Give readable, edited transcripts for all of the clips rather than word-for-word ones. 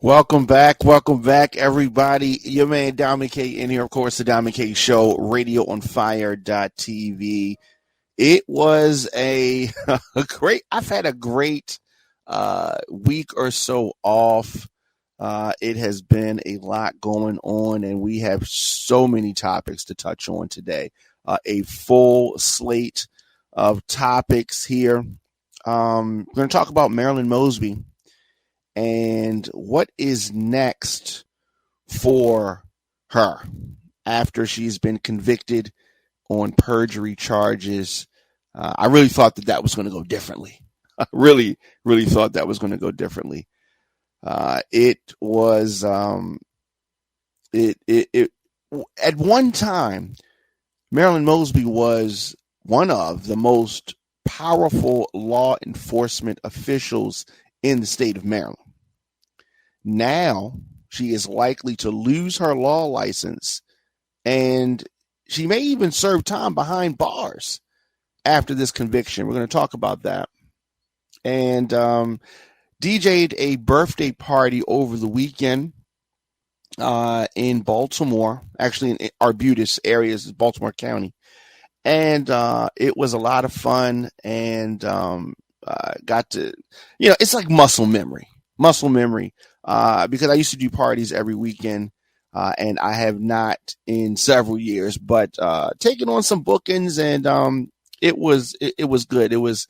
Welcome back, everybody. Your man Diamond K in here, of course, the Diamond K Show, radio on fire.tv. It was I've had a great week or so off. It has been a lot going on, and we have so many topics to touch on today. A full slate of topics here. We're going to talk about Marilyn Mosby and what is next for her after she's been convicted on perjury charges. I really thought that was going to go differently. I really thought that was going to go differently. It was at one time, Marilyn Mosby was one of the most powerful law enforcement officials in the state of Maryland. Now she is likely to lose her law license, and she may even serve time behind bars after this conviction. We're going to talk about that. And DJ'd a birthday party over the weekend in Baltimore, actually in Arbutus areas, Baltimore County. And it was a lot of fun, and got to, it's like muscle memory, because I used to do parties every weekend, and I have not in several years, but taking on some bookings, and it was good. It was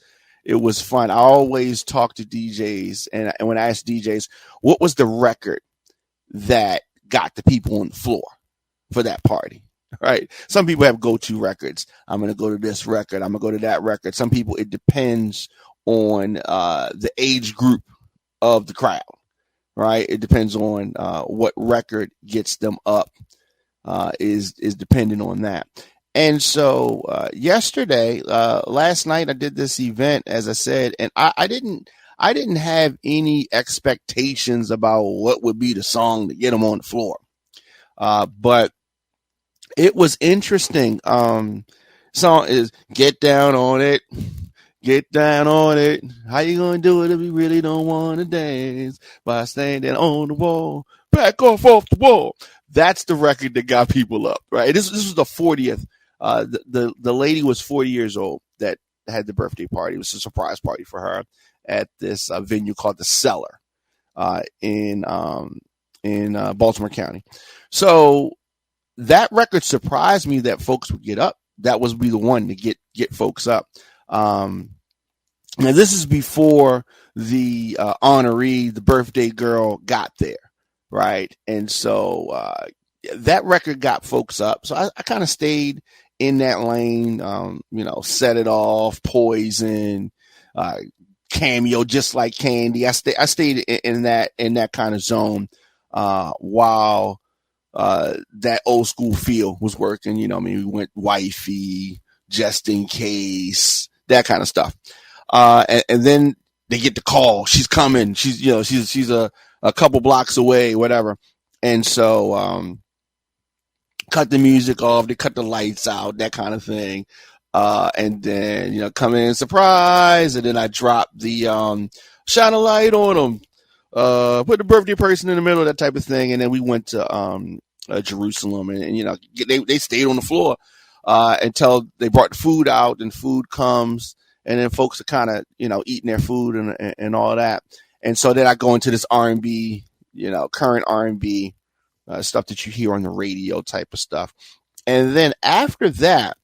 fun. I always talk to DJs, and when I ask DJs, what was the record that got the people on the floor for that party? Right. Some people have go-to records. I'm going to go to this record. I'm going to go to that record. Some people, it depends on the age group of the crowd. Right. It depends on what record gets them up, is dependent on that. And so last night I did this event, as I said, and I didn't have any expectations about what would be the song to get them on the floor. But it was interesting. Song is Get Down on It. Get down on it. How you gonna do it if you really don't want to dance? By standing on the wall, back off the wall. That's the record that got people up, right? This was the 40th. The lady was 40 years old that had the birthday party. It was a surprise party for her at this venue called the Cellar in Baltimore County. So that record surprised me that folks would get up. That was be the one to get folks up. Now this is before the honoree, the birthday girl, got there, right? And so that record got folks up. So I kind of stayed in that lane. Set It Off, Poison, Cameo, Just Like Candy. I stayed in that kind of zone while that old school feel was working. We went Wifey, Just in Case, that kind of stuff. And then they get the call. She's coming. She's a couple blocks away, whatever. And so, cut the music off. They cut the lights out, that kind of thing. And then, come in, surprise. And then I dropped the, shine a light on them. Put the birthday person in the middle, that type of thing. And then we went to, Jerusalem, and they stayed on the floor, until they brought the food out, and food comes. And then folks are kind of, eating their food and all that. And so then I go into this R&B, current R&B stuff that you hear on the radio type of stuff. And then after that,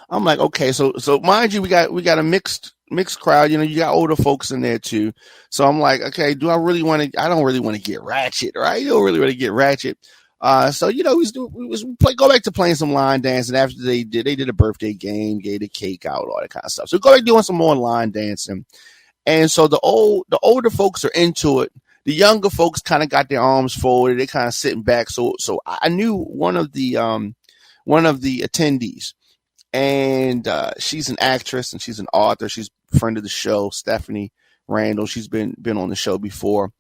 I'm like, okay, so mind you, we got a mixed crowd. You got older folks in there too. So I'm like, okay, do I really want to? I don't really want to get ratchet, right? You don't really want to get ratchet. So we go back to playing some line dancing. After they did a birthday game, gave the cake out, all that kind of stuff. So we go back doing some more line dancing. And so the older folks are into it. The younger folks kind of got their arms folded. They kind of sitting back. So I knew one of the attendees, and she's an actress and she's an author. She's a friend of the show, Stephanie Randall. She's been on the show before,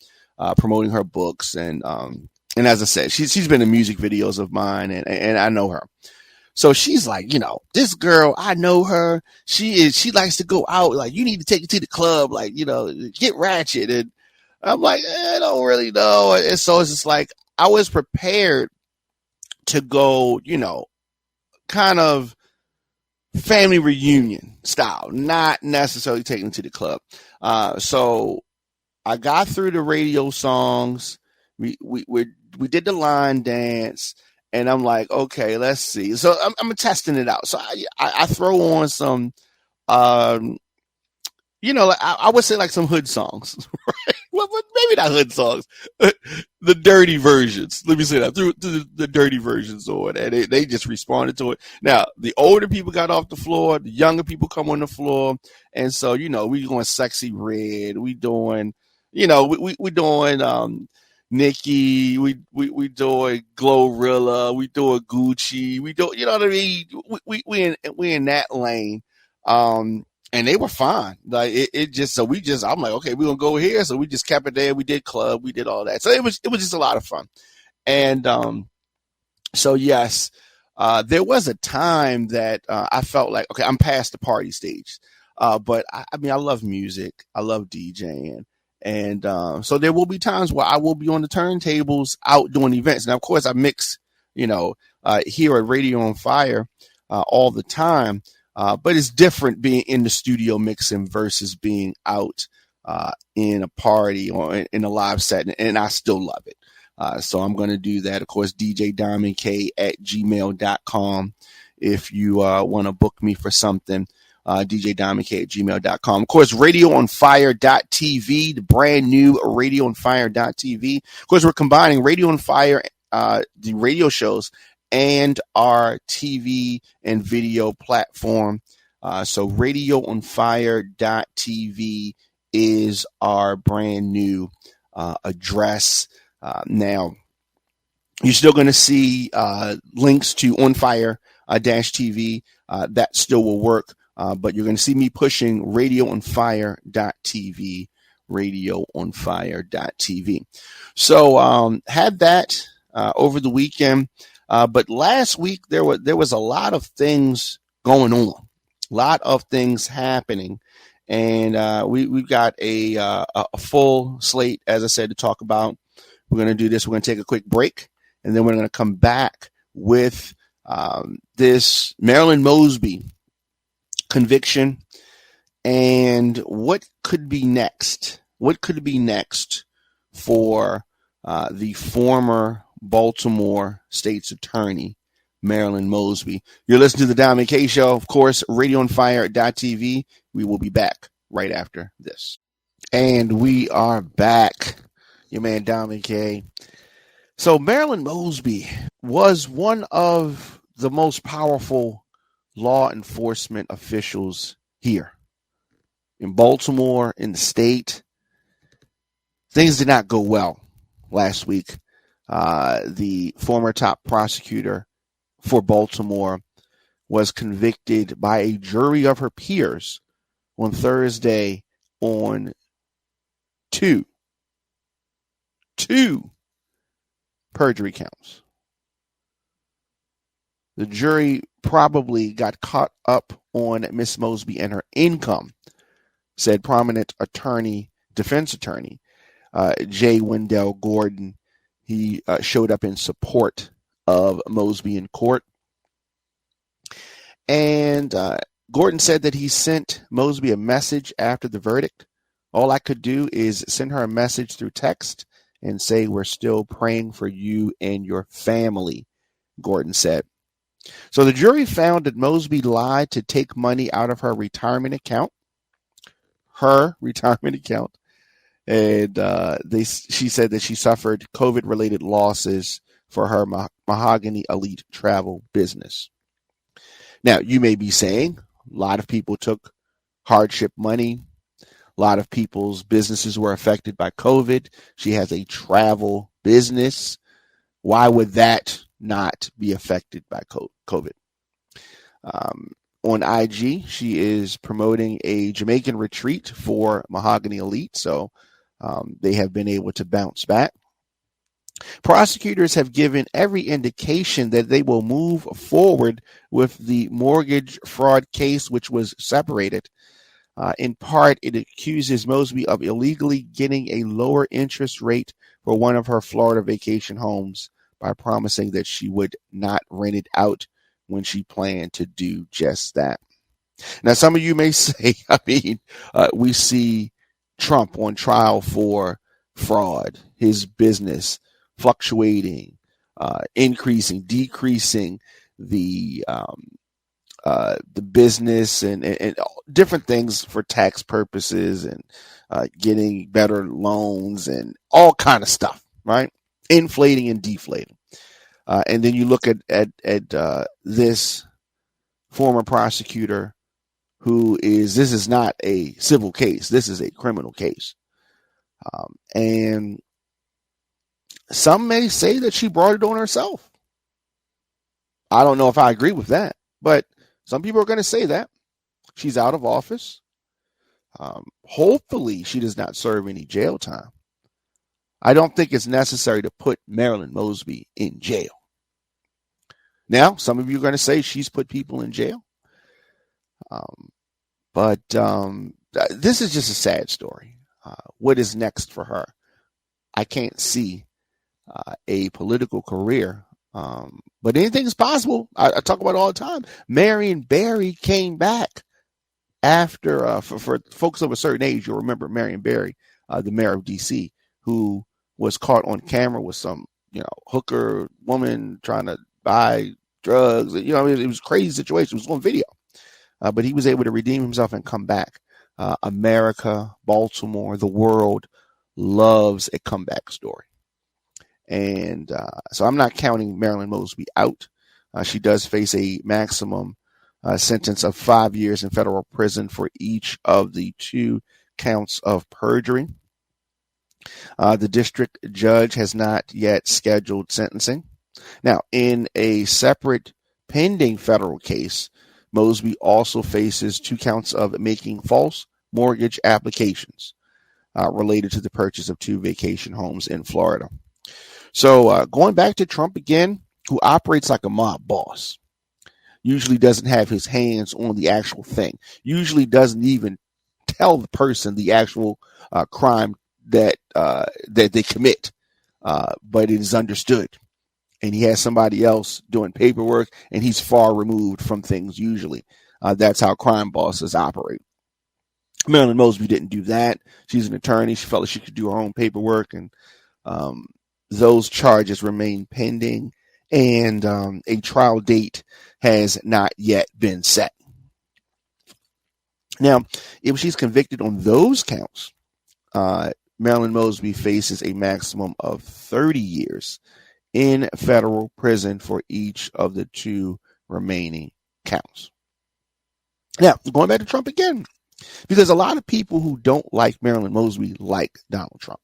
promoting her books, and as I said, she's been in music videos of mine, and I know her. So she's like, this girl, I know her. She likes to go out. Like, you need to take her to the club. Like, get ratchet. And I'm like, I don't really know. And so it's just like, I was prepared to go, kind of family reunion style, not necessarily taking it to the club. So I got through the radio songs. We did the line dance, and I'm like, okay, let's see. So I'm testing it out. So I throw on some, I would say like some hood songs, right? Well, maybe not hood songs, the dirty versions. Let me say that, threw the dirty versions on, and they just responded to it. Now, the older people got off the floor, the younger people come on the floor, and so we going Sexy Red, we doing, we doing Nikki, we doing Glorilla, we doing Gucci, we do, you know what I mean? We in that lane. And they were fine. Like I'm like, okay, we're gonna go here. So we just kept it there. We did club, we did all that. So it was just a lot of fun. And so yes, there was a time that I felt like, okay, I'm past the party stage. But I mean, I love music, I love DJing, and so there will be times where I will be on the turntables out doing events. Now, of course, I mix, here at Radio on Fire all the time. But it's different being in the studio mixing versus being out in a party or in a live set, and I still love it. So I'm going to do that. Of course, djdiamondk at gmail.com. If you want to book me for something, djdiamondk at gmail.com. Of course, radioonfire.tv, the brand new radioonfire.tv. Of course, we're combining Radio on Fire, the radio shows, and our TV and video platform. So radioonfire.tv is our brand new address. Now, you're still going to see links to onfire-tv. That still will work, but you're going to see me pushing radioonfire.tv, radioonfire.tv. So had that over the weekend. But last week there was a lot of things going on, a lot of things happening, and we've got a full slate, as I said, to talk about. We're going to do this. We're going to take a quick break, and then we're going to come back with this Marilyn Mosby conviction and what could be next. What could be next for the former Baltimore State's Attorney, Marilyn Mosby. You're listening to the Diamond K Show, of course, radioonfire.tv. We will be back right after this. And we are back. Your man, Diamond K. So Marilyn Mosby was one of the most powerful law enforcement officials here in Baltimore, in the state. Things did not go well last week. The former top prosecutor for Baltimore was convicted by a jury of her peers on Thursday on two perjury counts. The jury probably got caught up on Miss Mosby and her income, said prominent defense attorney, J. Wendell Gordon. He showed up in support of Mosby in court. And Gordon said that he sent Mosby a message after the verdict. All I could do is send her a message through text and say, we're still praying for you and your family, Gordon said. So the jury found that Mosby lied to take money out of her retirement account. And she said that she suffered COVID-related losses for her Mahogany Elite travel business. Now, you may be saying a lot of people took hardship money. A lot of people's businesses were affected by COVID. She has a travel business. Why would that not be affected by COVID? On IG, she is promoting a Jamaican retreat for Mahogany Elite, so they have been able to bounce back. Prosecutors have given every indication that they will move forward with the mortgage fraud case, which was separated. In part, it accuses Mosby of illegally getting a lower interest rate for one of her Florida vacation homes by promising that she would not rent it out when she planned to do just that. Now, some of you may say, we see Trump on trial for fraud, his business fluctuating, increasing, decreasing the business and different things for tax purposes and getting better loans and all kind of stuff, right? Inflating and deflating. And then you look at this former prosecutor this is not a civil case. This is a criminal case. And some may say that she brought it on herself. I don't know if I agree with that, but some people are going to say that. She's out of office. Hopefully she does not serve any jail time. I don't think it's necessary to put Marilyn Mosby in jail. Now, some of you are going to say she's put people in jail. But this is just a sad story. What is next for her? I can't see a political career, but anything is possible. I talk about it all the time. Marion Barry came back after, for folks of a certain age, you'll remember Marion Barry, the mayor of D.C., who was caught on camera with some, hooker woman trying to buy drugs. It was a crazy situation. It was on video. But he was able to redeem himself and come back. America, Baltimore, the world loves a comeback story. And so I'm not counting Marilyn Mosby out. She does face a maximum sentence of 5 years in federal prison for each of the 2 counts of perjury. The district judge has not yet scheduled sentencing. Now, in a separate pending federal case, Mosby also faces 2 counts of making false mortgage applications related to the purchase of 2 vacation homes in Florida. So going back to Trump again, who operates like a mob boss, usually doesn't have his hands on the actual thing, usually doesn't even tell the person the actual crime that they commit, but it is understood. And he has somebody else doing paperwork, and he's far removed from things usually. That's how crime bosses operate. Marilyn Mosby didn't do that. She's an attorney. She felt like she could do her own paperwork, and those charges remain pending, and a trial date has not yet been set. Now, if she's convicted on those counts, Marilyn Mosby faces a maximum of 30 years in federal prison for each of the 2 remaining counts. Now, going back to Trump again, because a lot of people who don't like Marilyn Mosby like Donald Trump.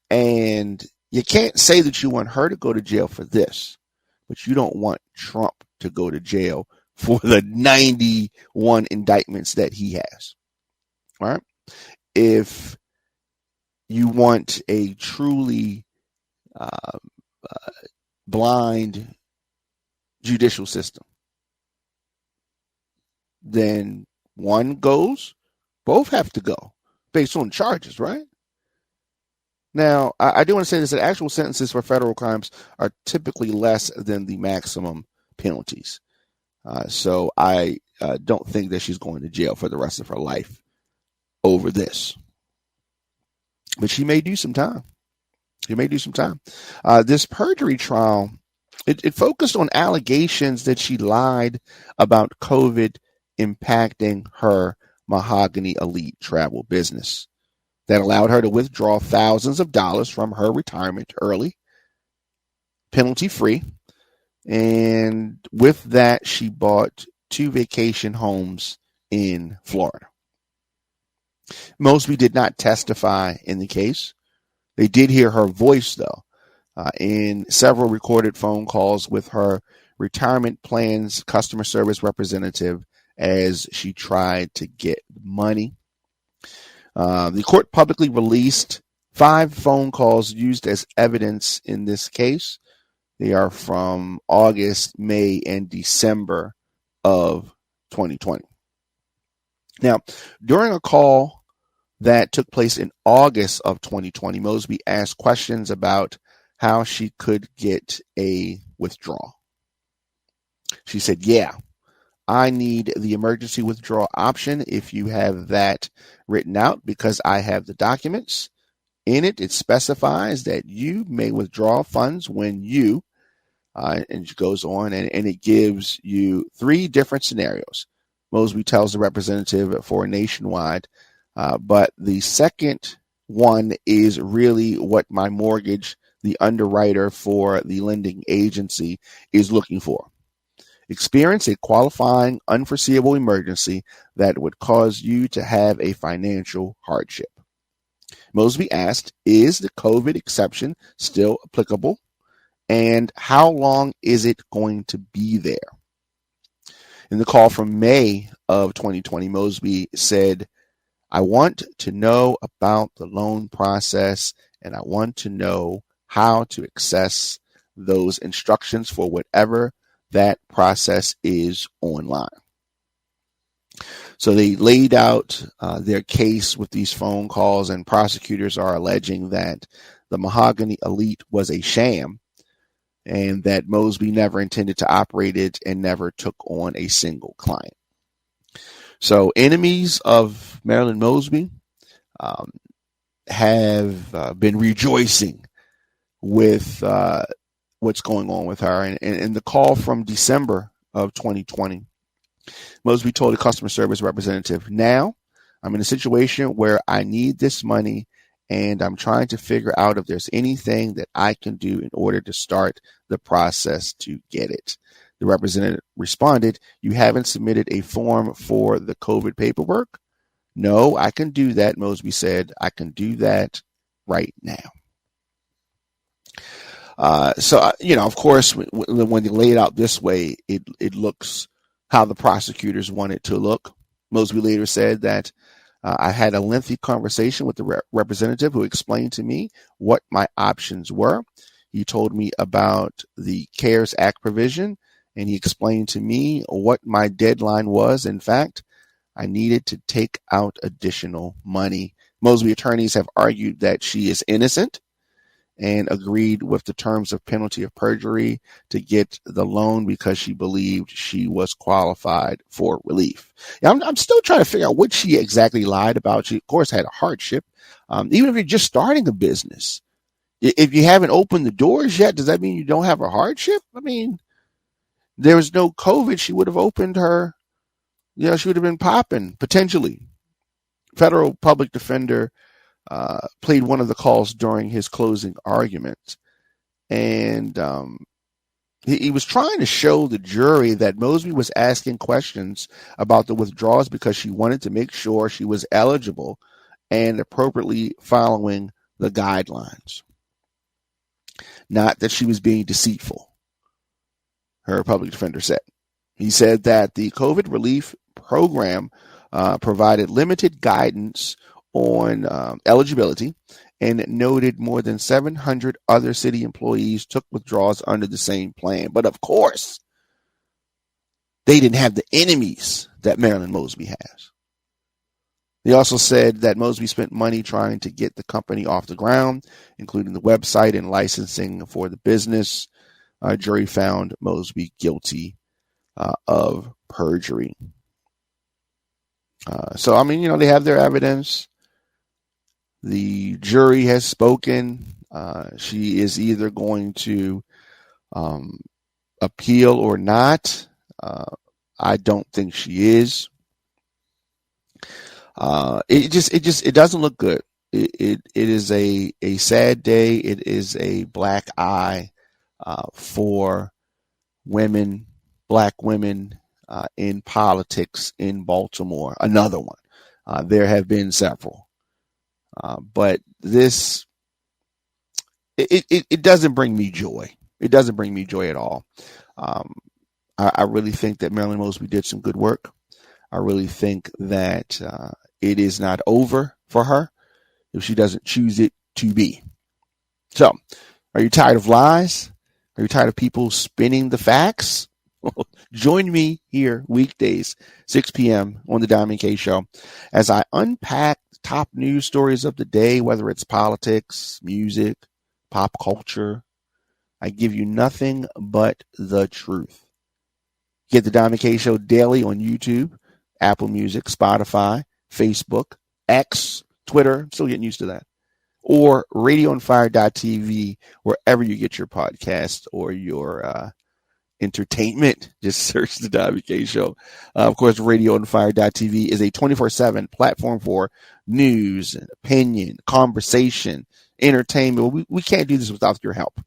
And you can't say that you want her to go to jail for this, but you don't want Trump to go to jail for the 91 indictments that he has. All right? If you want a truly blind judicial system, then one goes, both have to go based on charges, right? Now, I do want to say this, that actual sentences for federal crimes are typically less than the maximum penalties. So I don't think that she's going to jail for the rest of her life over this. But she may do some time. This perjury trial, it focused on allegations that she lied about COVID impacting her Mahogany Elite travel business that allowed her to withdraw thousands of dollars from her retirement early, penalty-free. And with that, she bought 2 vacation homes in Florida. Mosby did not testify in the case. They did hear her voice, though, in several recorded phone calls with her retirement plans customer service representative as she tried to get money. The court publicly released 5 phone calls used as evidence in this case. They are from August, May, and December of 2020. Now, during a call that took place in August of 2020, Mosby asked questions about how she could get a withdrawal. She said, yeah, I need the emergency withdrawal option if you have that written out, because I have the documents. In it, it specifies that you may withdraw funds when you, and she goes on, and it gives you 3 different scenarios. Mosby tells the representative for Nationwide, but the second one is really what my mortgage, the underwriter for the lending agency, is looking for. Experience a qualifying unforeseeable emergency that would cause you to have a financial hardship. Mosby asked, is the COVID exception still applicable? And how long is it going to be there? In the call from May of 2020, Mosby said, I want to know about the loan process, and I want to know how to access those instructions for whatever that process is online. So they laid out their case with these phone calls, and prosecutors are alleging that the Mahogany Elite was a sham and that Mosby never intended to operate it and never took on a single client. So enemies of Marilyn Mosby have been rejoicing with what's going on with her. And the call from December of 2020, Mosby told a customer service representative, now I'm in a situation where I need this money and I'm trying to figure out if there's anything that I can do in order to start the process to get it. The representative responded, you haven't submitted a form for the COVID paperwork? No, I can do that, Mosby said. I can do that right now. Of course, when they lay it out this way, it looks how the prosecutors want it to look. Mosby later said that I had a lengthy conversation with the representative who explained to me what my options were. He told me about the CARES Act provision, and he explained to me what my deadline was. In fact, I needed to take out additional money. Mosby attorneys have argued that she is innocent and agreed with the terms of penalty of perjury to get the loan because she believed she was qualified for relief. Now, I'm still trying to figure out what she exactly lied about. She, of course, had a hardship. Even if you're just starting a business, if you haven't opened the doors yet, does that mean you don't have a hardship? I mean, there was no COVID. She would have opened her, she would have been popping, potentially. Federal public defender played one of the calls during his closing argument. And he was trying to show the jury that Mosby was asking questions about the withdrawals because she wanted to make sure she was eligible and appropriately following the guidelines. Not that she was being deceitful, her public defender said. He said that the COVID relief program provided limited guidance on eligibility and noted more than 700 other city employees took withdrawals under the same plan. But of course, they didn't have the enemies that Marilyn Mosby has. They also said that Mosby spent money trying to get the company off the ground, including the website and licensing for the business. A jury found Mosby guilty of perjury. They have their evidence. The jury has spoken. She is either going to appeal or not. I don't think she is. It doesn't look good. It is a sad day. It is a black eye for women, black women in politics in Baltimore. Another one. There have been several. But this, it doesn't bring me joy. It doesn't bring me joy at all. I really think that Marilyn Mosby did some good work. I really think that it is not over for her if she doesn't choose it to be. So, are you tired of lies? Are you tired of people spinning the facts? Join me here weekdays, 6 p.m. on the Diamond K Show as I unpack top news stories of the day, whether it's politics, music, pop culture. I give you nothing but the truth. Get the Diamond K Show daily on YouTube, Apple Music, Spotify, Facebook, X, Twitter. I'm still getting used to that. Or radioonfire.tv, wherever you get your podcast or your entertainment. Just search the Diamond K Show. Of course, radioonfire.tv is a 24/7 platform for news, opinion, conversation, entertainment. We can't do this without your help.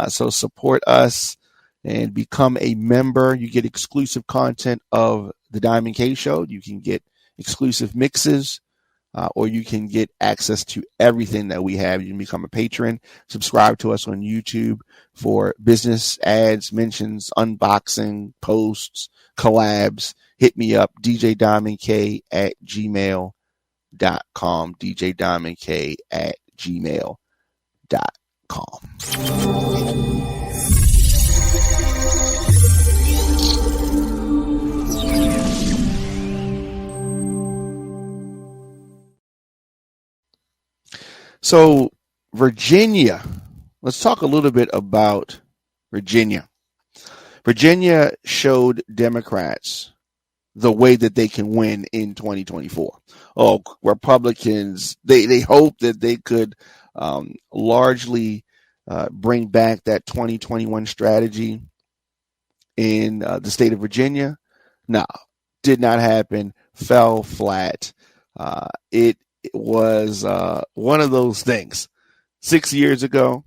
So support us and become a member. You get exclusive content of the Diamond K Show. You can get exclusive mixes, or you can get access to everything that we have. You can become a patron. Subscribe to us on YouTube for business ads, mentions, unboxing, posts, collabs. Hit me up, djdiamondk at gmail.com, djdiamondk at gmail.com. So, Virginia, let's talk a little bit about Virginia. Virginia showed Democrats the way that they can win in 2024. Oh, Republicans, they hope that they could largely bring back that 2021 strategy in the state of Virginia. No, did not happen, fell flat. It was one of those things. 6 years ago,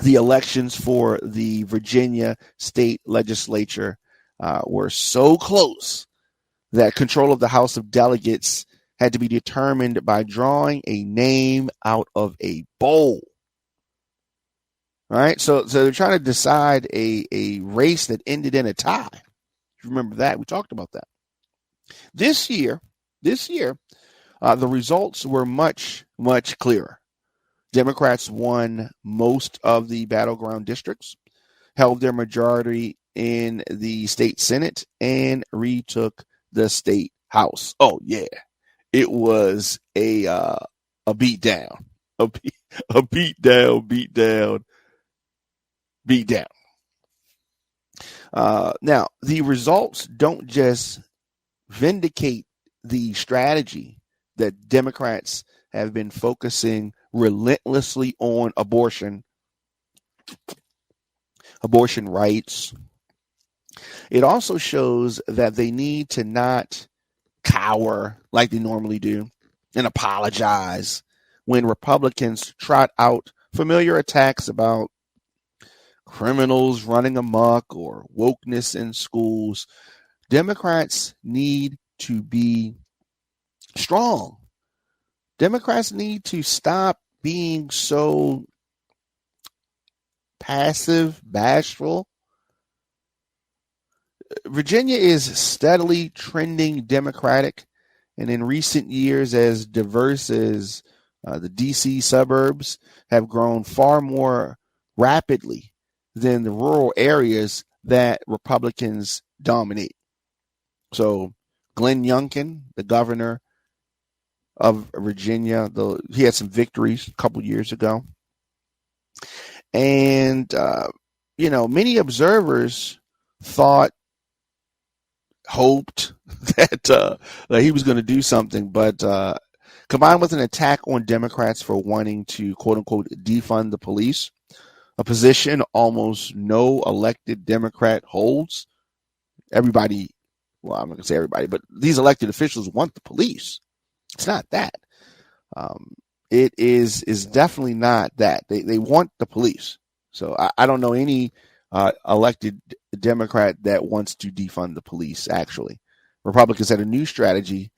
the elections for the Virginia state legislature were so close that control of the House of Delegates had to be determined by drawing a name out of a bowl. All right, so they're trying to decide a race that ended in a tie. Remember that? We talked about that. This year, the results were much, much clearer. Democrats won most of the battleground districts, held their majority in the state Senate, and retook the state House. Oh yeah, it was a beat down, a beat down. Now the results don't just vindicate the strategy that Democrats have been focusing relentlessly on abortion rights. It also shows that they need to not cower like they normally do and apologize when Republicans trot out familiar attacks about criminals running amok or wokeness in schools. Democrats need to be strong. Democrats need to stop being so passive, bashful. Virginia is steadily trending Democratic, and in recent years, as diverse as the D.C. suburbs have grown far more rapidly than the rural areas that Republicans dominate. So Glenn Youngkin, the governor of Virginia, he had some victories a couple years ago. And, many observers hoped that he was going to do something, but combined with an attack on Democrats for wanting to, quote unquote, defund the police, a position almost no elected Democrat holds. Everybody, well, I'm not going to say everybody, but these elected officials want the police. It's not that. It is definitely not that. They want the police. So I don't know any elected Democrat that wants to defund the police, actually. Republicans had a new strategy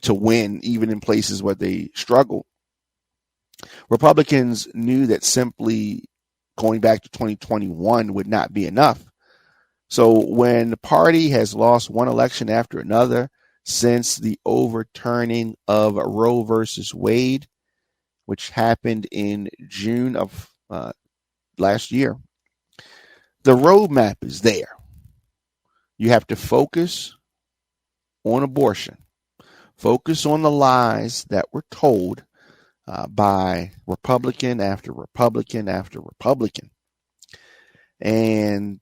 to win, even in places where they struggle. Republicans knew that simply going back to 2021 would not be enough. So when the party has lost one election after another since the overturning of Roe versus Wade, which happened in June of last year, The roadmap is there. You have to focus on abortion. Focus on the lies that were told by Republican after Republican after Republican. And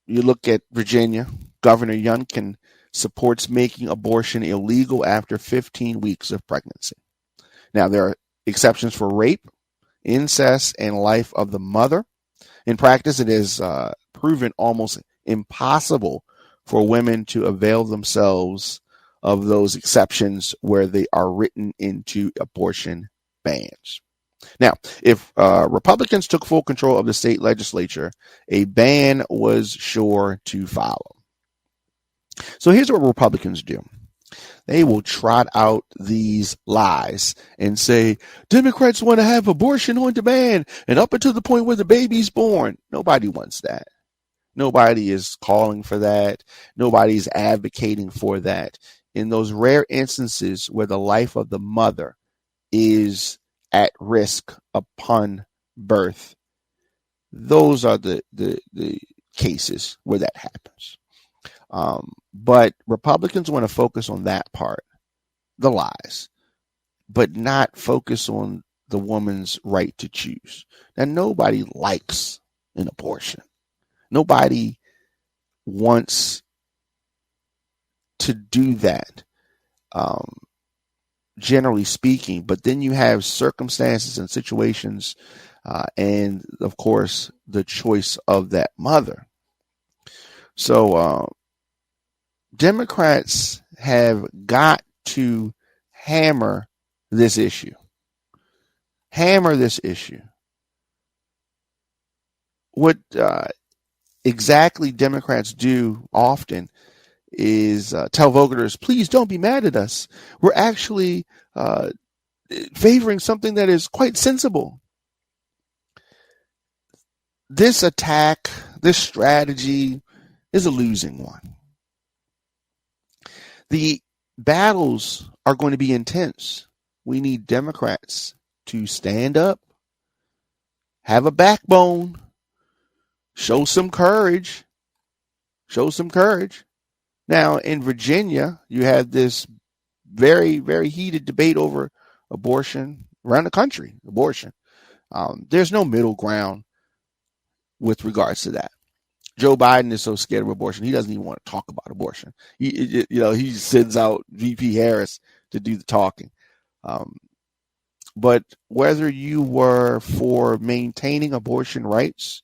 you look at Virginia, Governor Youngkin supports making abortion illegal after 15 weeks of pregnancy. Now, there are exceptions for rape, incest, and life of the mother. In practice, it is proven almost impossible for women to avail themselves of those exceptions where they are written into abortion bans. Now, if Republicans took full control of the state legislature, a ban was sure to follow. So here's what Republicans do. They will trot out these lies and say, Democrats want to have abortion on demand and up until the point where the baby's born. Nobody wants that. Nobody is calling for that. Nobody's advocating for that. In those rare instances where the life of the mother is at risk upon birth, those are the cases where that happens. But Republicans want to focus on that part, the lies, but not focus on the woman's right to choose. Now, nobody likes an abortion. Nobody wants to do that, generally speaking. But then you have circumstances and situations, and, of course, the choice of that mother. So Democrats have got to hammer this issue. Hammer this issue. What exactly Democrats do often is tell voters, please don't be mad at us. We're actually favoring something that is quite sensible. This attack, this strategy is a losing one. The battles are going to be intense. We need Democrats to stand up, have a backbone, show some courage. Show some courage. Now, in Virginia, you had this very, very heated debate over abortion around the country, abortion. There's no middle ground with regards to that. Joe Biden is so scared of abortion, he doesn't even want to talk about abortion. He sends out VP Harris to do the talking. But whether you were for maintaining abortion rights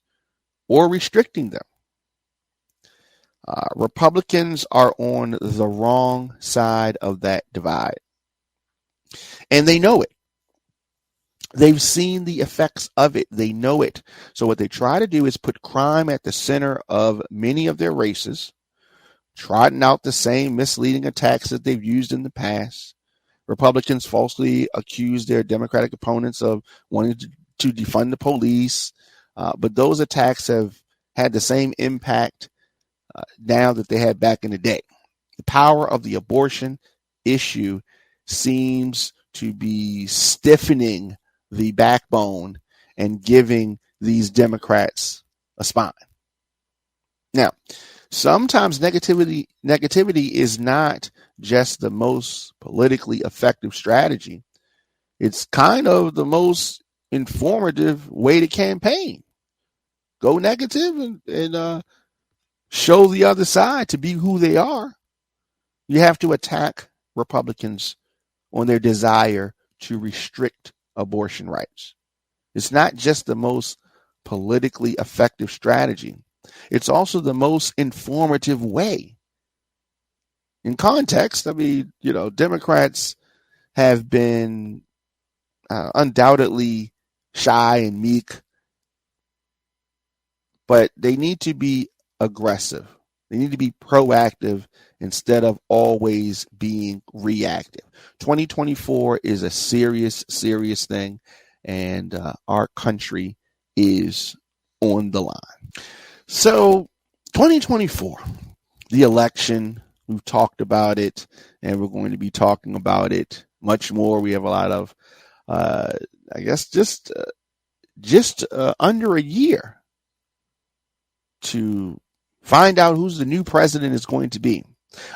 or restricting them, Republicans are on the wrong side of that divide. And they know it. They've seen the effects of it. They know it. So what they try to do is put crime at the center of many of their races, trotting out the same misleading attacks that they've used in the past. Republicans falsely accuse their Democratic opponents of wanting to defund the police. But those attacks have had the same impact now that they had back in the day. The power of the abortion issue seems to be stiffening the backbone and giving these Democrats a spine. Now, sometimes negativity is not just the most politically effective strategy. It's kind of the most informative way to campaign. Go negative and show the other side to be who they are. You have to attack Republicans on their desire to restrict abortion rights. It's not just the most politically effective strategy. It's also the most informative way. In context, Democrats have been undoubtedly shy and meek, but they need to be aggressive. They need to be proactive instead of always being reactive. 2024 is a serious, serious thing, and our country is on the line. So 2024, the election, we've talked about it, and we're going to be talking about it much more. We have a lot of, just under a year to find out who's the new president is going to be.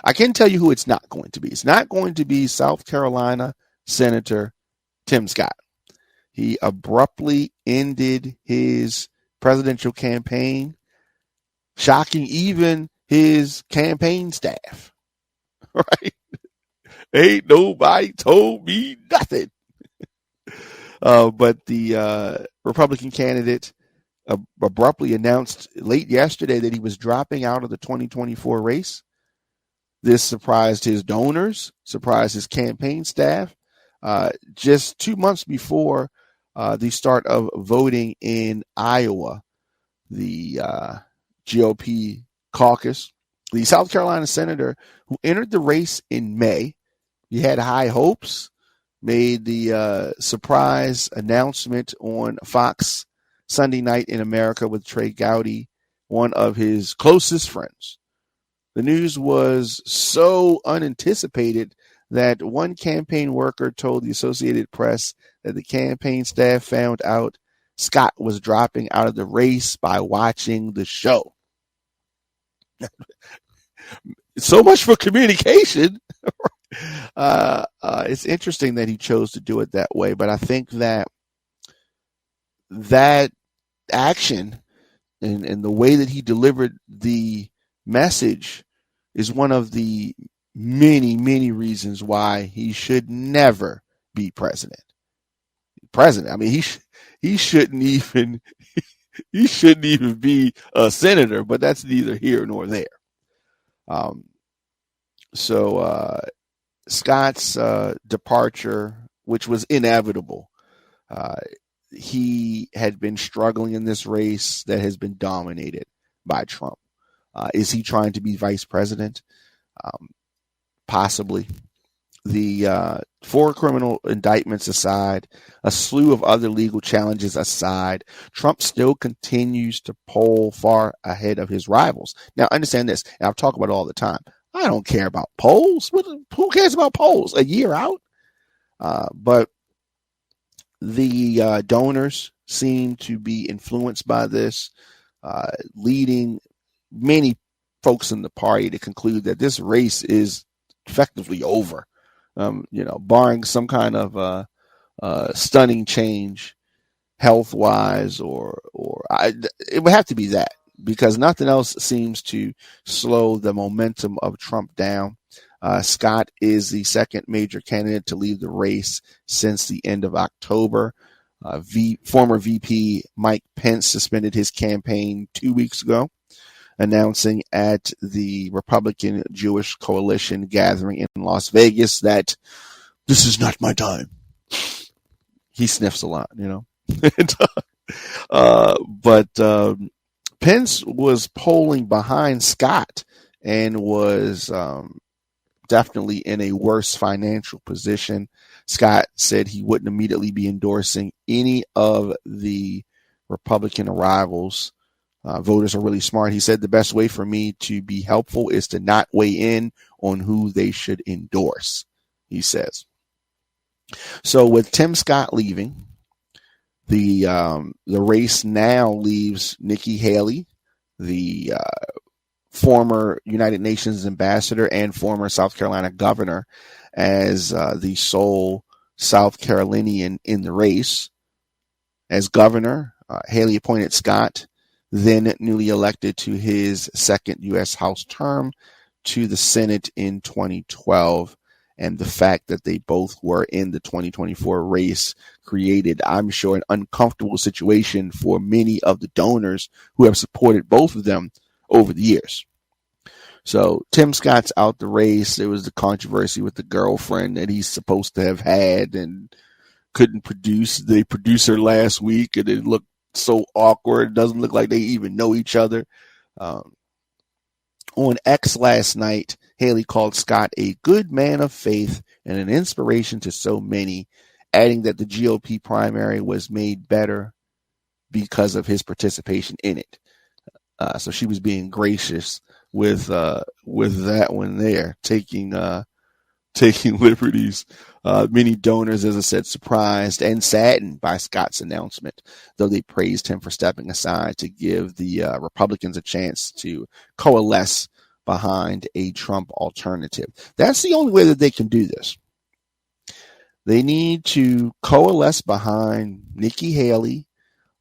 I can tell you who it's not going to be. It's not going to be South Carolina Senator Tim Scott. He abruptly ended his presidential campaign, shocking even his campaign staff. Right? Ain't nobody told me nothing. But the Republican candidate abruptly announced late yesterday that he was dropping out of the 2024 race. This surprised his donors, surprised his campaign staff. Just 2 months before the start of voting in Iowa, the GOP caucus, the South Carolina senator who entered the race in May, he had high hopes, made the surprise announcement on Fox Sunday Night in America with Trey Gowdy, one of his closest friends. The news was so unanticipated that one campaign worker told the Associated Press that the campaign staff found out Scott was dropping out of the race by watching the show. So much for communication. It's interesting that he chose to do it that way, but I think that action and the way that he delivered the message is one of the many, many reasons why he should never be president. I mean, he shouldn't even be a senator, but that's neither here nor there. So Scott's departure, which was inevitable, he had been struggling in this race that has been dominated by Trump. Is he trying to be vice president? Possibly. The 4 criminal indictments aside, a slew of other legal challenges aside, Trump still continues to poll far ahead of his rivals. Now, understand this, and I've talked about it all the time. I don't care about polls. Who cares about polls? A year out? But the donors seem to be influenced by this, leading many folks in the party to conclude that this race is effectively over. Barring some kind of stunning change health-wise, it would have to be that, because nothing else seems to slow the momentum of Trump down. Scott is the second major candidate to leave the race since the end of October. Former VP Mike Pence suspended his campaign 2 weeks ago, announcing at the Republican Jewish Coalition gathering in Las Vegas that this is not my time. He sniffs a lot, but Pence was polling behind Scott and was definitely in a worse financial position. Scott said he wouldn't immediately be endorsing any of the Republican arrivals. Voters are really smart. He said the best way for me to be helpful is to not weigh in on who they should endorse, he says. So with Tim Scott leaving, the race now leaves Nikki Haley, the former United Nations ambassador and former South Carolina governor, as the sole South Carolinian in the race. As governor, Haley appointed Scott, then newly elected to his second U.S. House term, to the Senate in 2012. And the fact that they both were in the 2024 race created, I'm sure, an uncomfortable situation for many of the donors who have supported both of them over the years. So Tim Scott's out the race. There was the controversy with the girlfriend that he's supposed to have had and couldn't produce. They produced her last week, and it looked so awkward. It doesn't look like they even know each other. On X last night, Haley called Scott a good man of faith and an inspiration to so many, adding that the GOP primary was made better because of his participation in it. So she was being gracious with that one there, taking taking liberties. Many donors, as I said, surprised and saddened by Scott's announcement, though they praised him for stepping aside to give the Republicans a chance to coalesce behind a Trump alternative. That's the only way that they can do this. They need to coalesce behind Nikki Haley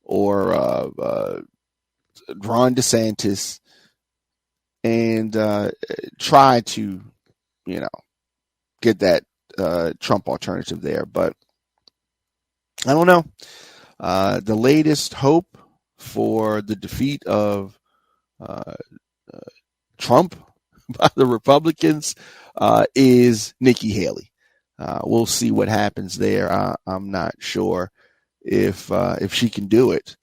or Ron DeSantis and try to, get that Trump alternative there. But I don't know. The latest hope for the defeat of Trump by the Republicans is Nikki Haley. We'll see what happens there. I'm not sure if she can do it.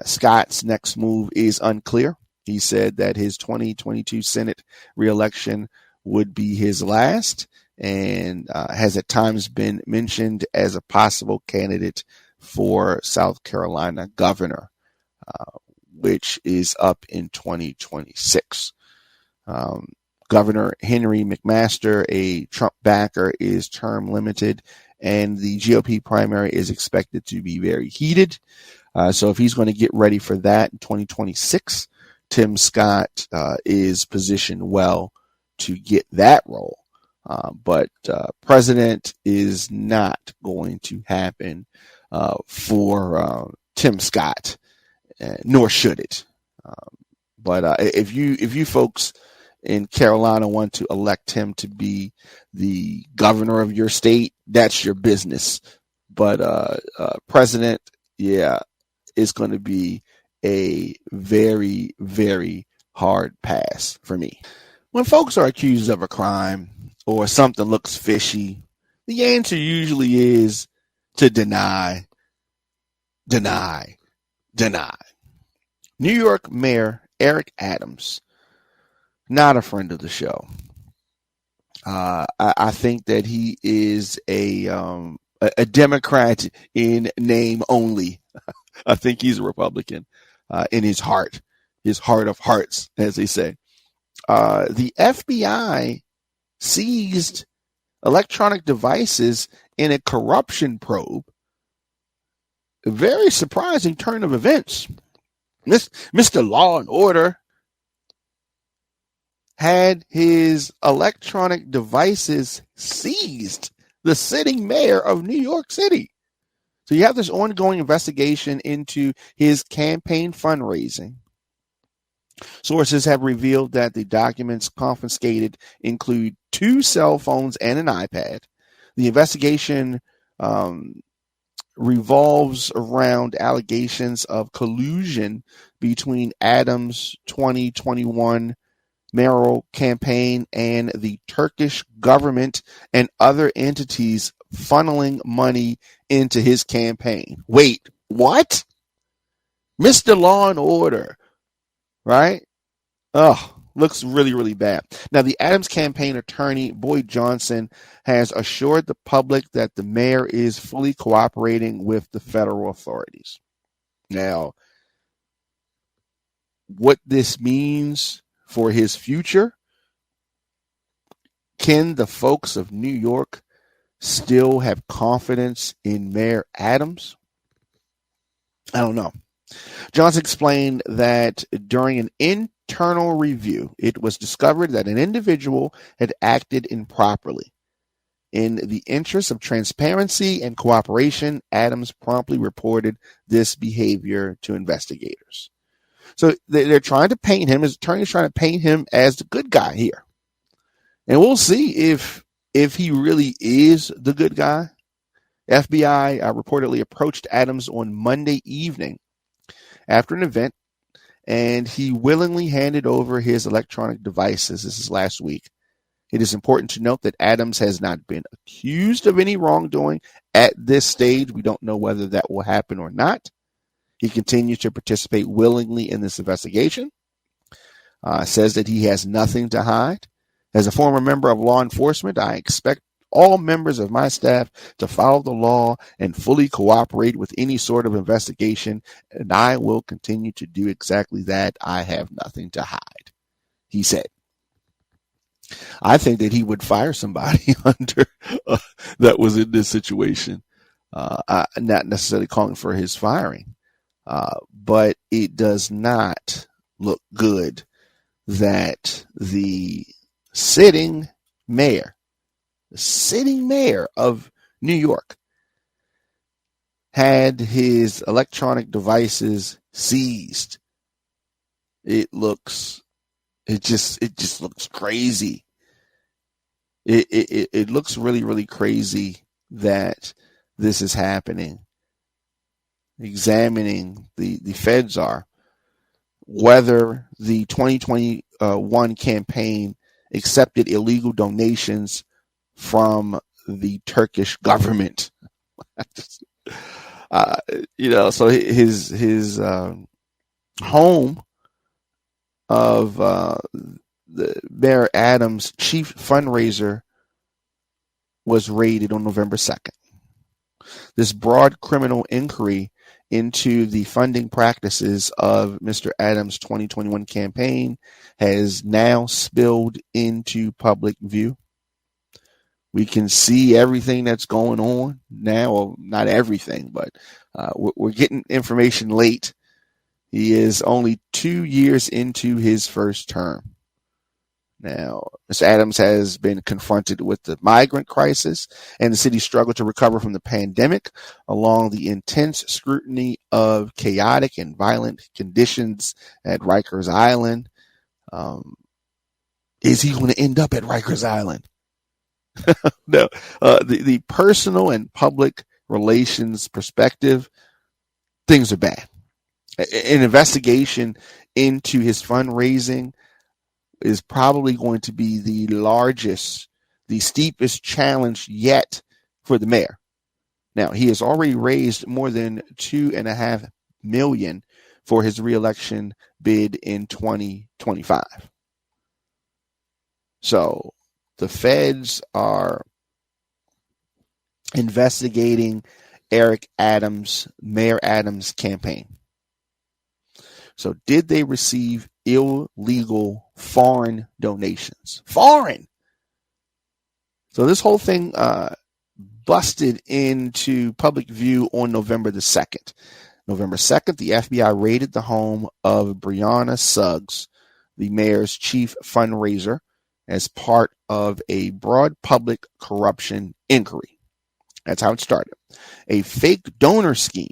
Scott's next move is unclear. He said that his 2022 Senate reelection would be his last, and has at times been mentioned as a possible candidate for South Carolina governor, which is up in 2026. Governor Henry McMaster, a Trump backer, is term limited, and the GOP primary is expected to be very heated. So if he's going to get ready for that in 2026, Tim Scott is positioned well to get that role. But president is not going to happen for Tim Scott, nor should it. But if you folks in Carolina want to elect him to be the governor of your state, that's your business. But president, is going to be a very, very hard pass for me. When folks are accused of a crime or something looks fishy, the answer usually is to deny. New York Mayor Eric Adams, not a friend of the show. I think that he is a Democrat in name only. I think he's a Republican in his heart of hearts, as they say. The FBI seized electronic devices in a corruption probe. A very surprising turn of events. Mr. Law and Order had his electronic devices seized. The sitting mayor of New York City. So you have this ongoing investigation into his campaign fundraising. Sources have revealed that the documents confiscated include 2 cell phones and an iPad. The investigation revolves around allegations of collusion between Adams' 2021 mayoral campaign and the Turkish government and other entities funneling money into his campaign. Wait, what? Mr. Law and Order, right? Oh, looks really, really bad. Now, the Adams campaign attorney, Boyd Johnson, has assured the public that the mayor is fully cooperating with the federal authorities. Now, what this means for his future, can the folks of New York still have confidence in Mayor Adams? I don't know. Johnson explained that during an internal review, it was discovered that an individual had acted improperly. In the interest of transparency and cooperation, Adams promptly reported this behavior to investigators. So they're trying to paint him, his attorney's trying to paint him as the good guy here. And we'll see if he really is the good guy. FBI reportedly approached Adams on Monday evening after an event, and he willingly handed over his electronic devices. This is last week. It is important to note that Adams has not been accused of any wrongdoing at this stage. We don't know whether that will happen or not. He continues to participate willingly in this investigation. Says that he has nothing to hide. As a former member of law enforcement, I expect all members of my staff to follow the law and fully cooperate with any sort of investigation, and I will continue to do exactly that. I have nothing to hide, he said. I think that he would fire somebody under that was in this situation. Not necessarily calling for his firing, but it does not look good that the sitting mayor of New York had his electronic devices seized. It just looks crazy. It looks really, really crazy that this is happening. Examining the feds are whether the 2021 campaign accepted illegal donations from the Turkish government. So his home of the Mayor Adams' chief fundraiser was raided on November 2nd. This broad criminal inquiry into the funding practices of Mr. Adams' 2021 campaign has now spilled into public view. We can see everything that's going on now. Well, not everything, but we're getting information late. He is only 2 years into his first term. Now, Mr. Adams has been confronted with the migrant crisis and the city's struggle to recover from the pandemic, along the intense scrutiny of chaotic and violent conditions at Rikers Island. Is he going to end up at Rikers Island? No. The personal and public relations perspective, things are bad. An investigation into his fundraising is probably going to be the largest, the steepest challenge yet for the mayor. Now, he has already raised more than $2.5 million for his reelection bid in 2025. So the feds are investigating Mayor Adams' campaign. So did they receive illegal foreign donations? Foreign! So this whole thing busted into public view on November the 2nd. November 2nd, the FBI raided the home of Brianna Suggs, the mayor's chief fundraiser, as part of a broad public corruption inquiry. That's how it started. A fake donor scheme.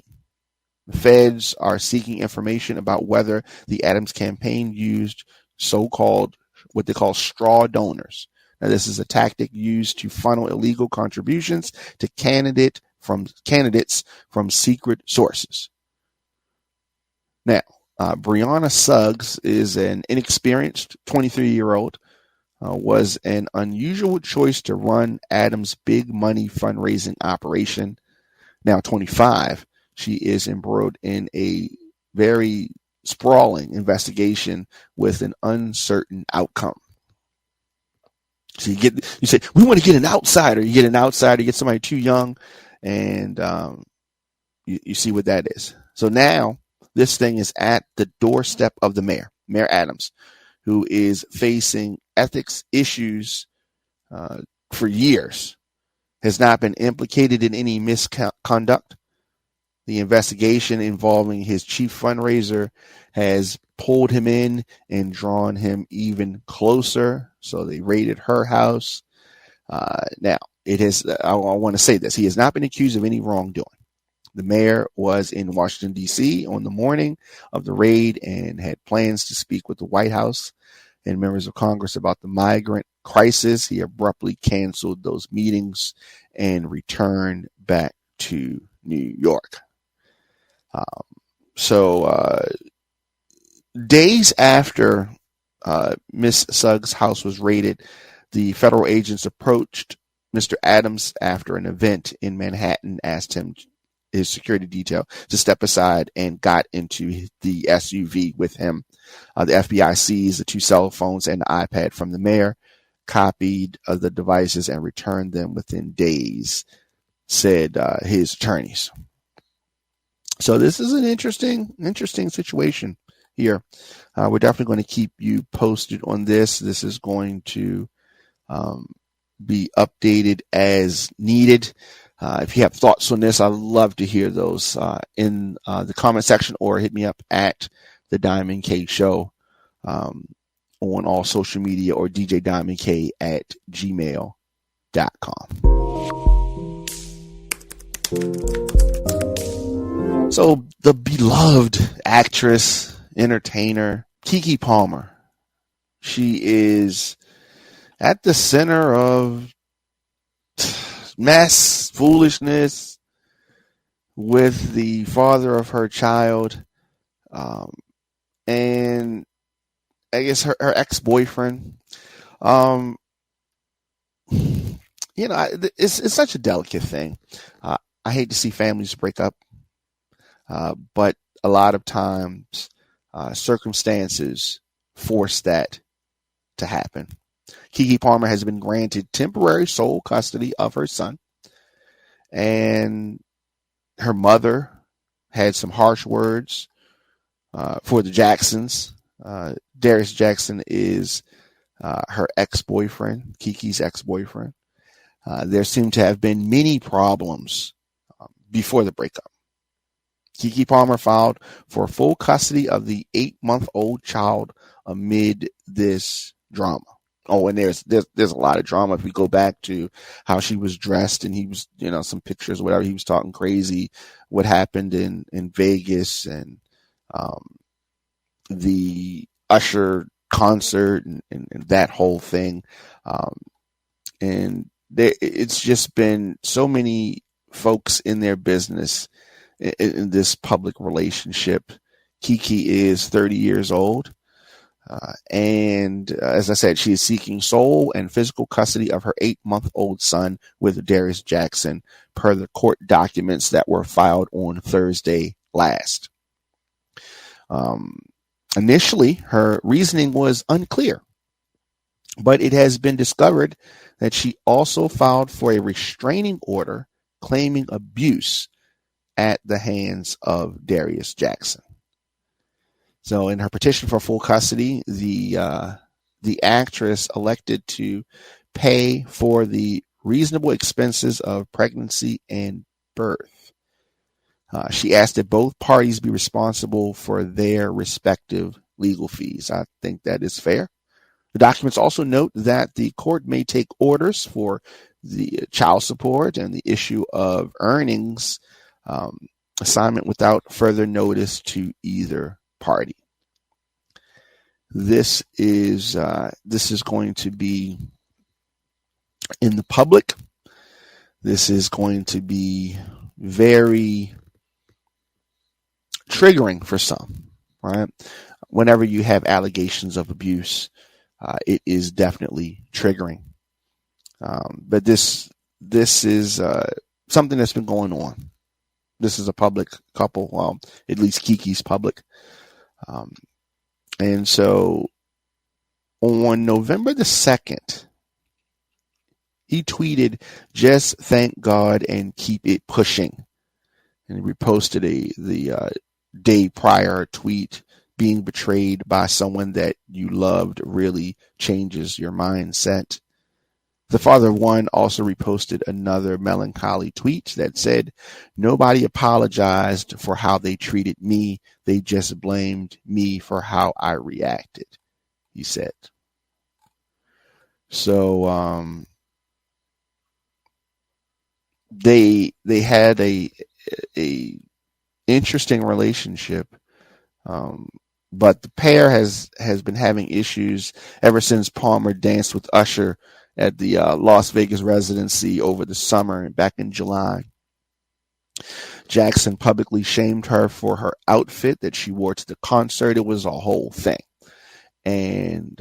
The feds are seeking information about whether the Adams campaign used so-called, what they call straw donors. Now, this is a tactic used to funnel illegal contributions to candidates from secret sources. Now, Brianna Suggs is an inexperienced 23-year-old, was an unusual choice to run Adams' big money fundraising operation. Now 25, she is embroiled in a very sprawling investigation with an uncertain outcome. So you say, we want to get an outsider. You get an outsider, you get somebody too young, and you see what that is. So now this thing is at the doorstep of the mayor, Mayor Adams, who is facing ethics issues for years, has not been implicated in any misconduct. The investigation involving his chief fundraiser has pulled him in and drawn him even closer. So they raided her house. Now, I want to say this. He has not been accused of any wrongdoing. The mayor was in Washington, D.C. on the morning of the raid and had plans to speak with the White House and members of Congress about the migrant crisis. He abruptly canceled those meetings and returned back to New York. Days after Miss Suggs' house was raided, the federal agents approached Mr. Adams after an event in Manhattan, asked him, his security detail, to step aside, and got into the SUV with him. The FBI seized the 2 cell phones and the iPad from the mayor, copied the devices, and returned them within days, said his attorneys. So this is an interesting situation here. We're definitely going to keep you posted on this. This is going to be updated as needed. If you have thoughts on this, I'd love to hear those in the comment section, or hit me up at the Diamond K Show on all social media, or djdiamondk at gmail.com. So the beloved actress, entertainer, Keke Palmer, she is at the center of mess, foolishness with the father of her child, and I guess her ex-boyfriend. It's such a delicate thing. I hate to see families break up, but a lot of times circumstances force that to happen. Keke Palmer has been granted temporary sole custody of her son, and her mother had some harsh words for the Jacksons. Darius Jackson is her ex-boyfriend, Keke's ex-boyfriend. There seem to have been many problems before the breakup. Keke Palmer filed for full custody of the 8-month-old child amid this drama. Oh, and there's a lot of drama. If we go back to how she was dressed, and he was, some pictures, whatever, he was talking crazy, what happened in Vegas, and the Usher concert, and that whole thing. And it's just been so many folks in their business in this public relationship. Keke is 30 years old. And as I said, she is seeking sole and physical custody of her 8-month-old son with Darius Jackson, per the court documents that were filed on Thursday last. Initially, her reasoning was unclear, but it has been discovered that she also filed for a restraining order claiming abuse at the hands of Darius Jackson. So in her petition for full custody, the actress elected to pay for the reasonable expenses of pregnancy and birth. She asked that both parties be responsible for their respective legal fees. I think that is fair. The documents also note that the court may take orders for the child support and the issue of earnings assignment without further notice to either party. This is going to be in the public. This is going to be very triggering for some, right? Whenever you have allegations of abuse, it is definitely triggering. But this is something that's been going on. This is a public couple, well, at least Keke's public. And so on November the 2nd, he tweeted, "Just thank God and keep it pushing." And he reposted the day prior tweet, "Being betrayed by someone that you loved really changes your mindset." The father of one also reposted another melancholy tweet that said, "Nobody apologized for how they treated me. They just blamed me for how I reacted," he said. So they had a interesting relationship, but the pair has been having issues ever since Palmer danced with Usher at the Las Vegas residency over the summer and back in July. Jackson publicly shamed her for her outfit that she wore to the concert. It was a whole thing. And,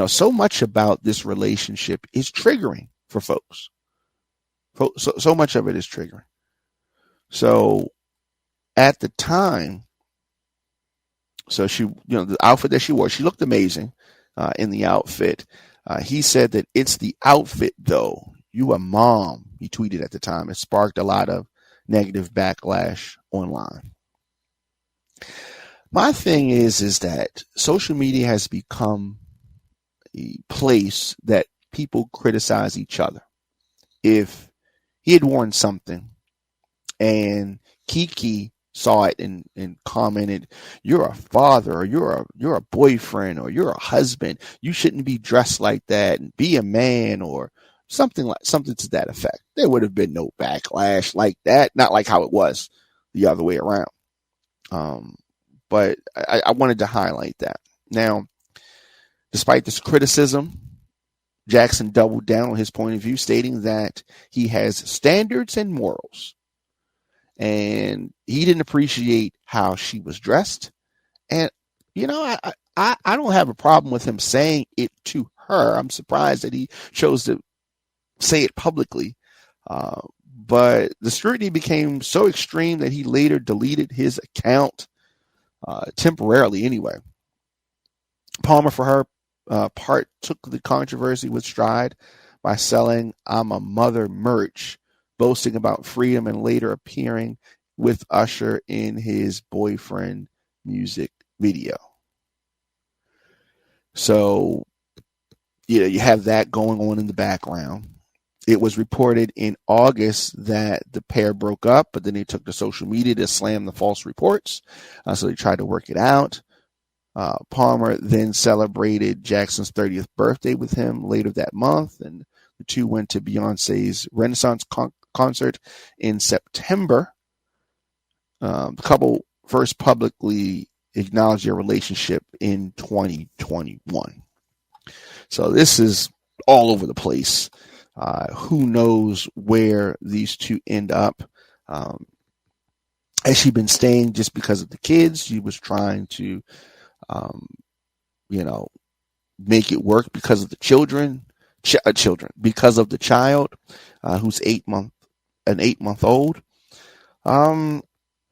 so much about this relationship is triggering for folks. So much of it is triggering. So at the time, so she, the outfit that she wore, she looked amazing in the outfit. He said that it's the outfit, though. You a mom, he tweeted at the time. It sparked a lot of negative backlash online. My thing is that social media has become a place that people criticize each other. If he had worn something and Keke saw it and commented, "You're a father, or you're a boyfriend, or you're a husband. You shouldn't be dressed like that, and be a man," or something to that effect, there would have been no backlash like that. Not like how it was the other way around. But I wanted to highlight that. Now, despite this criticism, Jackson doubled down on his point of view, stating that he has standards and morals. And he didn't appreciate how she was dressed. And, I don't have a problem with him saying it to her. I'm surprised that he chose to say it publicly. But the scrutiny became so extreme that he later deleted his account, temporarily anyway. Palmer, for her part, took the controversy with stride by selling "I'm a Mother" merch, boasting about freedom, and later appearing with Usher in his Boyfriend music video. So, you have that going on in the background. It was reported in August that the pair broke up, but then they took to social media to slam the false reports. So they tried to work it out. Palmer then celebrated Jackson's 30th birthday with him later that month, and the two went to Beyonce's Renaissance concert in September. The couple first publicly acknowledged their relationship in 2021. So this is all over the place. Who knows where these two end up? Has she been staying just because of the kids? She was trying to, make it work because of the children, because of the child, who's an 8-month-old.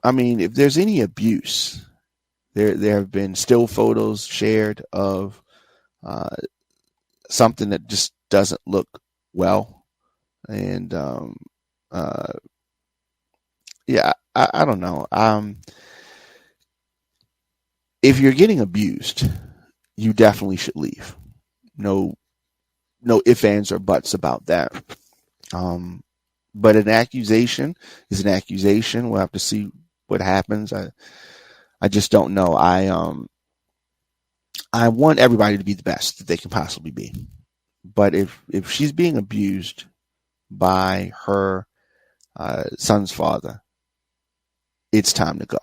If there's any abuse, there have been still photos shared of something that just doesn't look well. And I don't know. If you're getting abused, you definitely should leave. No ifs, ands, or buts about that. But an accusation is an accusation. We'll have to see what happens. I just don't know. I want everybody to be the best that they can possibly be. But if she's being abused by her son's father, it's time to go.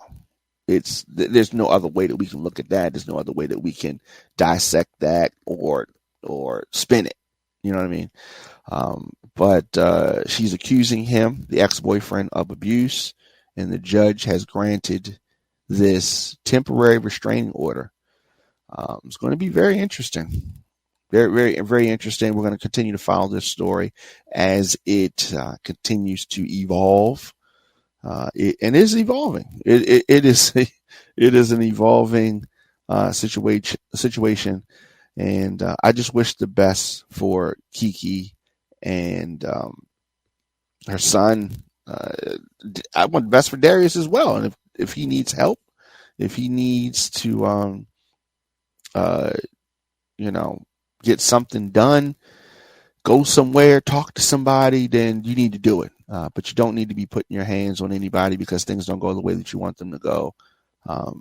There's no other way that we can look at that. There's no other way that we can dissect that or spin it. You know what I mean? But she's accusing him, the ex-boyfriend, of abuse, and the judge has granted this temporary restraining order. It's going to be very interesting. Very, very, very interesting. We're going to continue to follow this story as it continues to evolve. It is evolving. It is an evolving situation, and I just wish the best for Keke and her son. I want the best for Darius as well, and if he needs help, if he needs to get something done, go somewhere, talk to somebody, then you need to do it. But you don't need to be putting your hands on anybody because things don't go the way that you want them to go. I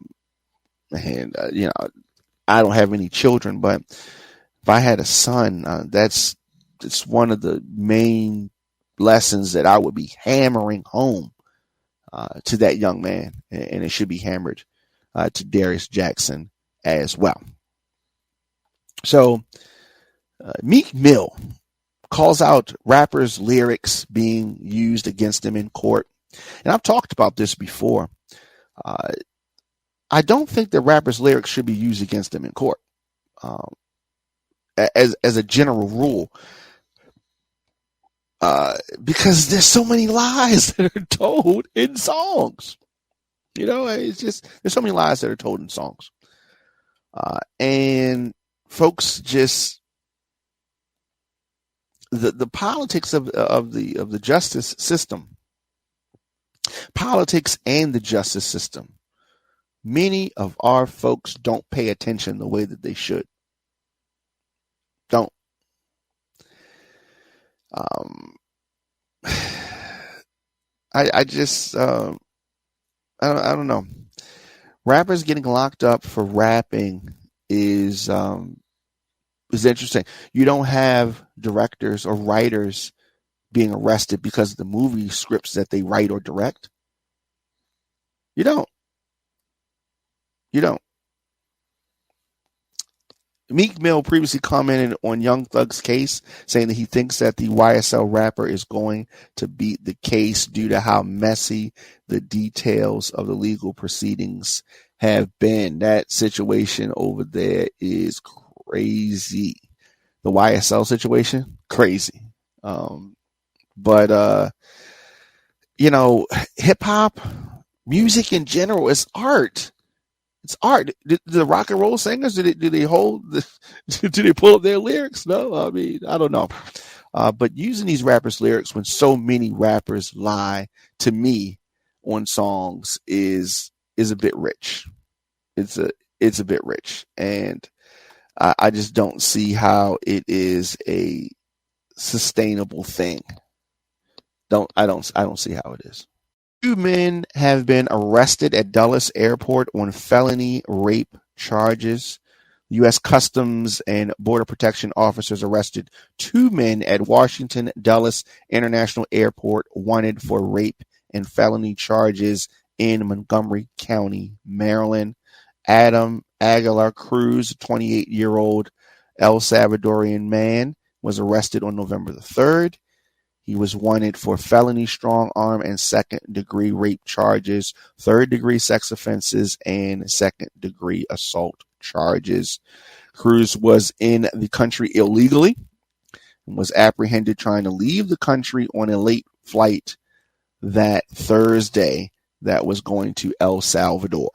don't have any children, but if I had a son, that's one of the main lessons that I would be hammering home to that young man, and it should be hammered to Darius Jackson as well. So, Meek Mill calls out rappers' lyrics being used against him in court. And I've talked about this before. I don't think that rappers' lyrics should be used against them in court. As a general rule. Because there's so many lies that are told in songs. It's just, there's so many lies that are told in songs. And folks just, the politics of the justice system, politics and the justice system, many of our folks don't pay attention the way that they should. Don't. Um, I just I don't know. Rappers getting locked up for rapping is interesting. You don't have directors or writers being arrested because of the movie scripts that they write or direct. You don't. You don't. Meek Mill previously commented on Young Thug's case, saying that he thinks that the YSL rapper is going to beat the case due to how messy the details of the legal proceedings have been. That situation over there is crazy. The YSL situation, crazy. But hip hop, music in general is art. It's art. Do the rock and roll singers, do they pull up their lyrics? No, I mean, I don't know. But using these rappers' lyrics when so many rappers lie, to me, on songs is a bit rich. It's a bit rich, and I just don't see how it is a sustainable thing. I don't see how it is. 2 men have been arrested at Dulles Airport on felony rape charges. U.S. Customs and Border Protection officers arrested 2 men at Washington Dulles International Airport wanted for rape and felony charges in Montgomery County, Maryland. Adam Aguilar Cruz, a 28-year-old El Salvadorian man, was arrested on November the 3rd. He was wanted for felony strong arm and second-degree rape charges, third-degree sex offenses, and second-degree assault charges. Cruz was in the country illegally and was apprehended trying to leave the country on a late flight that Thursday that was going to El Salvador.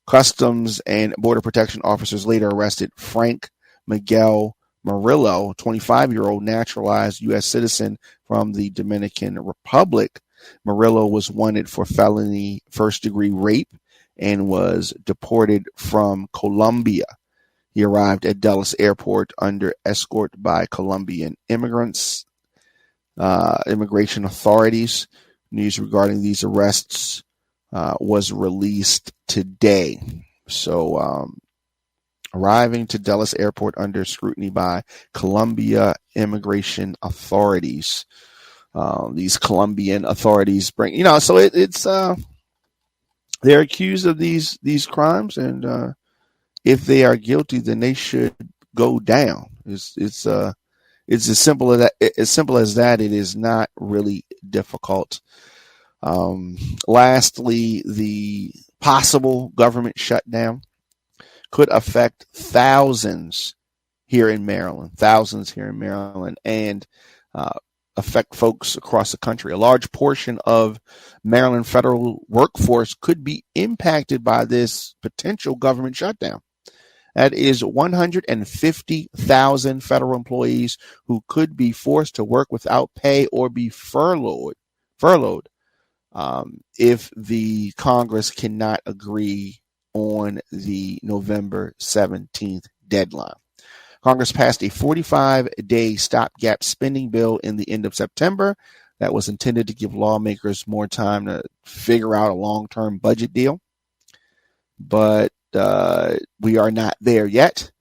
Customs and Border Protection officers later arrested Frank Miguel Murillo, 25-year-old naturalized U.S. citizen from the Dominican Republic. Murillo was wanted for felony first-degree rape and was deported from Colombia. He arrived at Dulles Airport under escort by Colombian immigration authorities. News regarding these arrests was released today. So, arriving to Dulles Airport under scrutiny by Colombia immigration authorities. These Colombian authorities bring, so it's they're accused of these crimes, and if they are guilty, then they should go down. It's as simple as that. As simple as that. It is not really difficult. Lastly, the possible government shutdown could affect thousands here in Maryland, and affect folks across the country. A large portion of Maryland federal workforce could be impacted by this potential government shutdown. That is 150,000 federal employees who could be forced to work without pay or be furloughed if the Congress cannot agree on the November 17th deadline. Congress passed a 45-day stopgap spending bill in the end of September that was intended to give lawmakers more time to figure out a long-term budget deal. But we are not there yet.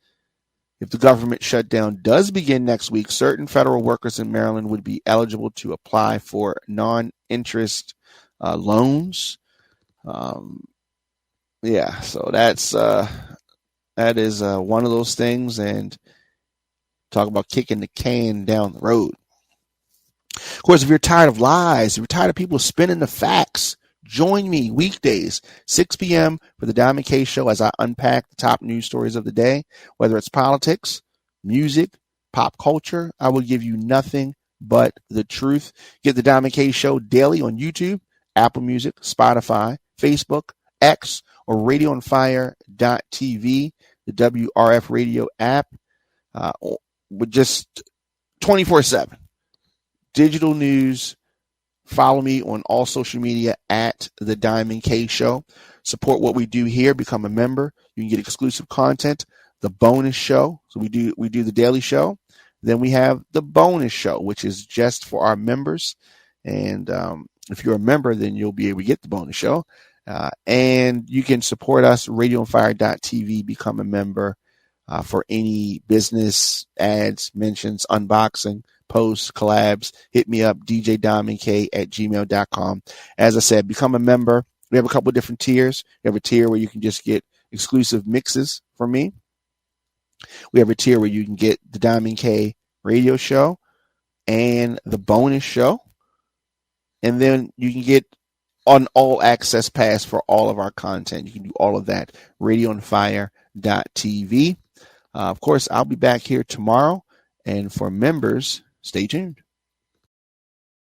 If the government shutdown does begin next week, certain federal workers in Maryland would be eligible to apply for non-interest loans. So that is one of those things, and talk about kicking the can down the road. Of course, if you're tired of lies, if you're tired of people spinning the facts, join me weekdays, 6 p.m. for the Diamond K Show as I unpack the top news stories of the day. Whether it's politics, music, pop culture, I will give you nothing but the truth. Get the Diamond K Show daily on YouTube, Apple Music, Spotify, Facebook, X, or radioonfire.tv, the WRF radio app, with just 24/7. Digital news. Follow me on all social media at The Diamond K Show. Support what we do here. Become a member. You can get exclusive content, the bonus show. So we do the daily show. Then we have the bonus show, which is just for our members. And if you're a member, then you'll be able to get the bonus show. And you can support us, radioonfire.tv, become a member for any business ads, mentions, unboxing, posts, collabs. Hit me up, djdiamondk at gmail.com. As I said, become a member. We have a couple of different tiers. We have a tier where you can just get exclusive mixes from me. We have a tier where you can get the Diamond K radio show and the bonus show. And then you can get on all access pass for all of our content. You can do all of that. radioonfire.tv. Of course, I'll be back here tomorrow. And for members, stay tuned.